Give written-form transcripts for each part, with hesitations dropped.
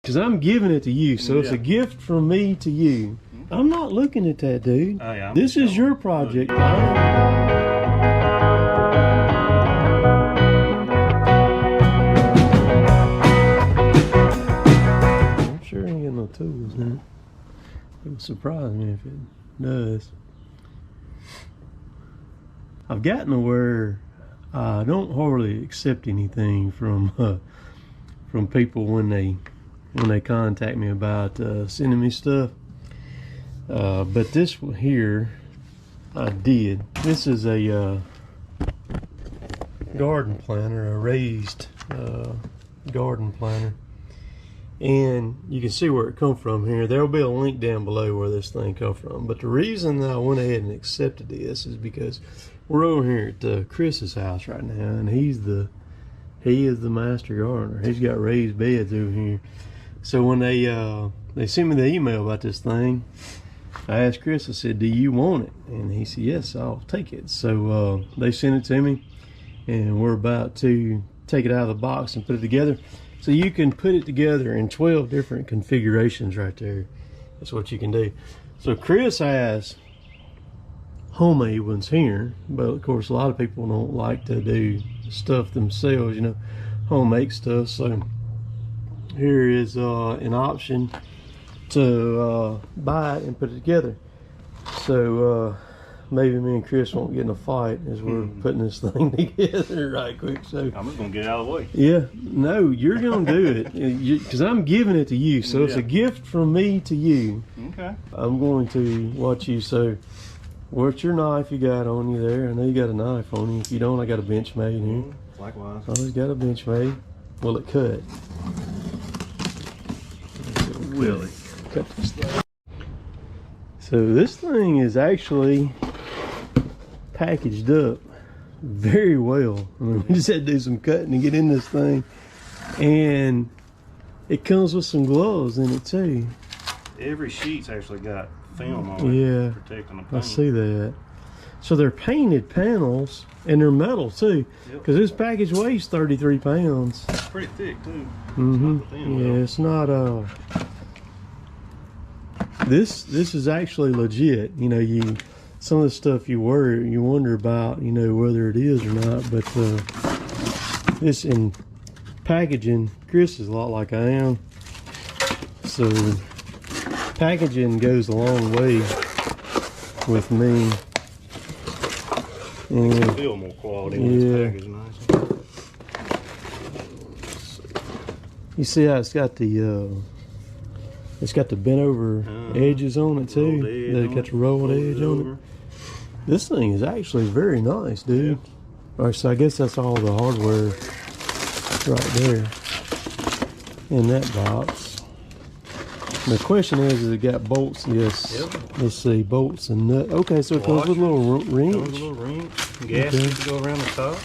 because I'm giving it to you, so it's a gift from me to you. I'm not looking at that, dude. Oh, yeah, this is your project. I'm sure I ain't got no tools now. It would surprise me if it does. I've gotten to where I don't hardly accept anything from people when they contact me about sending me stuff. But this one here, I did. This is a garden planter, a raised garden planter. And you can see where it come from here. There will be a link down below where this thing come from. But the reason that I went ahead and accepted this is because we're over here at Chris's house right now, and he is the master gardener. He's got raised beds over here. So when they sent me the email about this thing, I asked Chris, I said, do you want it? And he said, yes, I'll take it. So they sent it to me, and we're about to take it out of the box and put it together. So you can put it together in 12 different configurations right there. That's what you can do. So Chris has homemade ones here, but of course a lot of people don't like to do stuff themselves, you know, homemade stuff. So here is an option to buy it and put it together. So maybe me and Chris won't get in a fight as we're putting this thing together right quick. So I'm just gonna get it out of the way. Yeah, no, you're gonna do it because I'm giving it to you, so it's a gift from me to you. Okay. I'm going to watch you. So what's your knife you got on you there? I know you got a knife on you. If you don't, I got a bench made here. Likewise. Always got a bench made. Will it cut? Will it? Cut this thing. So this thing is actually packaged up very well. I mean, we just had to do some cutting to get in this thing, and it comes with some gloves in it too. Every sheet's actually got film on it, protecting the paint. I see that. So they're painted panels, and they're metal too, because this package weighs 33 pounds. It's pretty thick too. Yeah, it's not this is actually legit. You know, some of the stuff you wonder about, you know, whether it is or not. But this in packaging, Chris is a lot like I am. So packaging goes a long way with me. And I feel more quality when it's packaged nice. You see how it's got the bent over edges on it too. They got the rolled edge on it. This thing is actually very nice, dude. All right, so I guess that's all the hardware right there in that box. And the question is it got bolts? Yes. Let's see, bolts and nut. Okay, so it comes with a little wrench. Comes with a little wrench. Gasket to go around the top.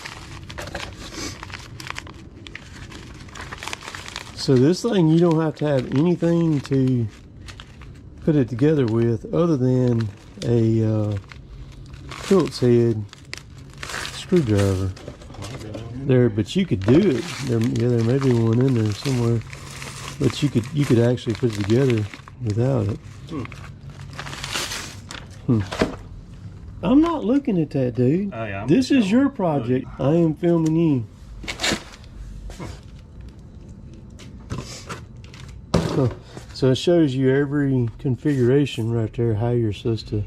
So this thing, you don't have to have anything to put it together with other than a Phillips head screwdriver. There, but you could do it. There may be one in there somewhere, but you could actually put it together without it. I'm not looking at that, dude. Oh, yeah, this is your project. I am filming you. So it shows you every configuration right there, how you're supposed to.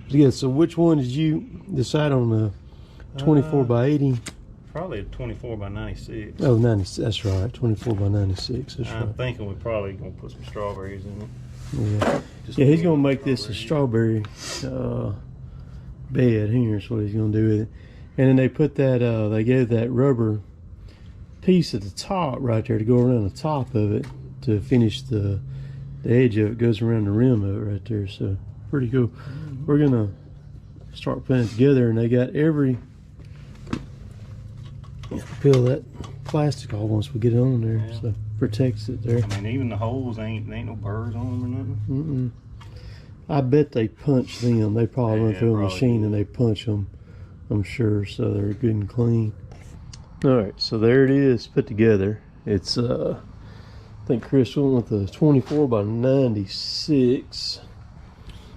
Yeah. So which one did you decide on? The 24 by 80? Probably a 24 by 96. Oh, 90. That's right. 24 by 96. That's right. I'm thinking we're probably gonna put some strawberries in it. Yeah. Yeah, he's gonna make this a strawberry bed. Here's what he's gonna do with it. And then they put that. They gave that rubber piece at the top right there to go around the top of it to finish the edge of it. Goes around the rim of it right there. So pretty cool. We're gonna start putting it together, and they got every. Peel that plastic off once we get it on there, so protects it there. I mean, even the holes ain't no burrs on them or nothing. I bet they punch them. They probably run through a machine and they punch them, I'm sure, so they're good and clean. All right, so there it is put together. It's the think Chris went with the 24 by 96.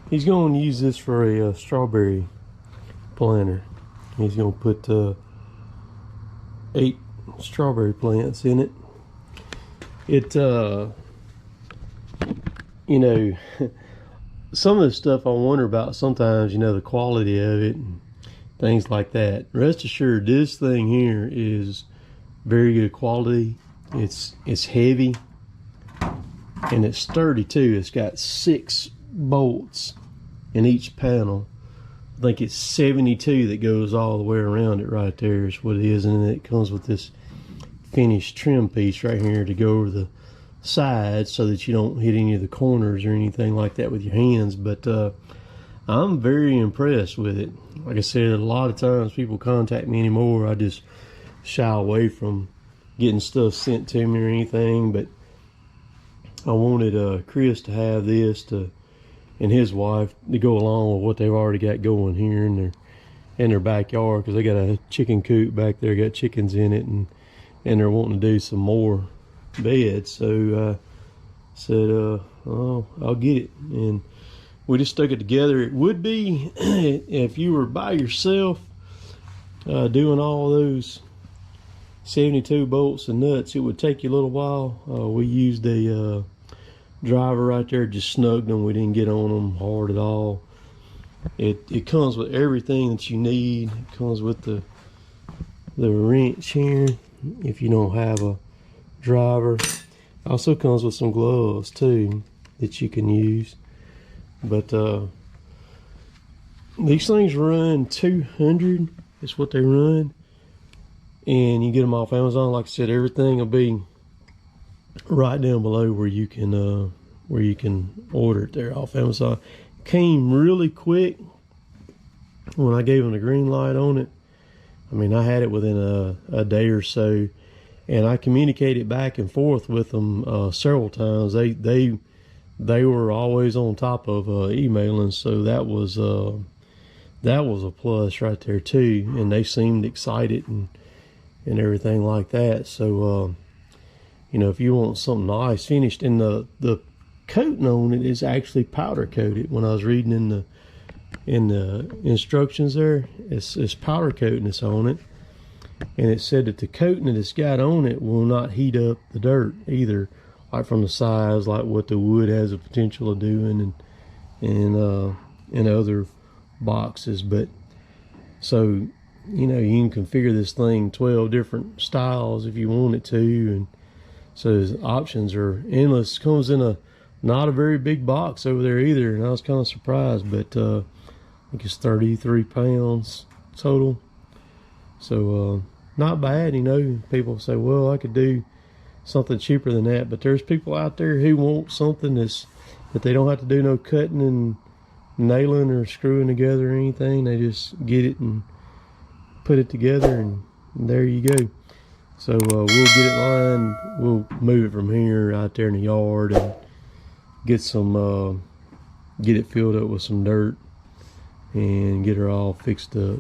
He's going to use this for a strawberry planter. He's going to put 8 strawberry plants in it. It, you know, some of the stuff I wonder about sometimes, you know, the quality of it and things like that. Rest assured, this thing here is very good quality. It's heavy and it's sturdy too. It's got 6 bolts in each panel. I think it's 72 that goes all the way around it right there is what it is, and it comes with this finished trim piece right here to go over the sides so that you don't hit any of the corners or anything like that with your hands. But I'm very impressed with it. Like I said, a lot of times people contact me anymore, I just shy away from getting stuff sent to me or anything, but I wanted Chris to have this and his wife to go along with what they've already got going here in their backyard, because they got a chicken coop back there, got chickens in it, and they're wanting to do some more beds. So I said, oh, I'll get it, and we just stuck it together. It would be if you were by yourself doing all those 72 bolts and nuts, it would take you a little while. We used a driver right there, just snugged them. We didn't get on them hard at all. It comes with everything that you need. It comes with the wrench here if you don't have a driver. Also comes with some gloves too that you can use. But these things run 200 is what they run, and you get them off Amazon. Like I said, everything will be right down below where you can order it there off Amazon. Came really quick when I gave them the green light on it. I mean, I had it within a day or so, and I communicated back and forth with them several times. They were always on top of emailing, so that was a plus right there too. And they seemed excited and everything like that. So you know, if you want something nice finished, and the coating on it is actually powder coated. When I was reading in the instructions there, it's powder coating that's on it, and it said that the coating that it's got on it will not heat up the dirt either, like from the sides, like what the wood has the potential of doing, and in other boxes. But so, you know, you can configure this thing 12 different styles if you want it to, and so the options are endless. Comes in not a very big box over there either, and I was kind of surprised, but I think it's 33 pounds total. So not bad. You know, people say, well, I could do something cheaper than that, but there's people out there who want something that they don't have to do no cutting and nailing or screwing together or anything. They just get it and put it together, and there you go. So we'll get it lined. We'll move it from here out there in the yard and get it filled up with some dirt and get her all fixed up.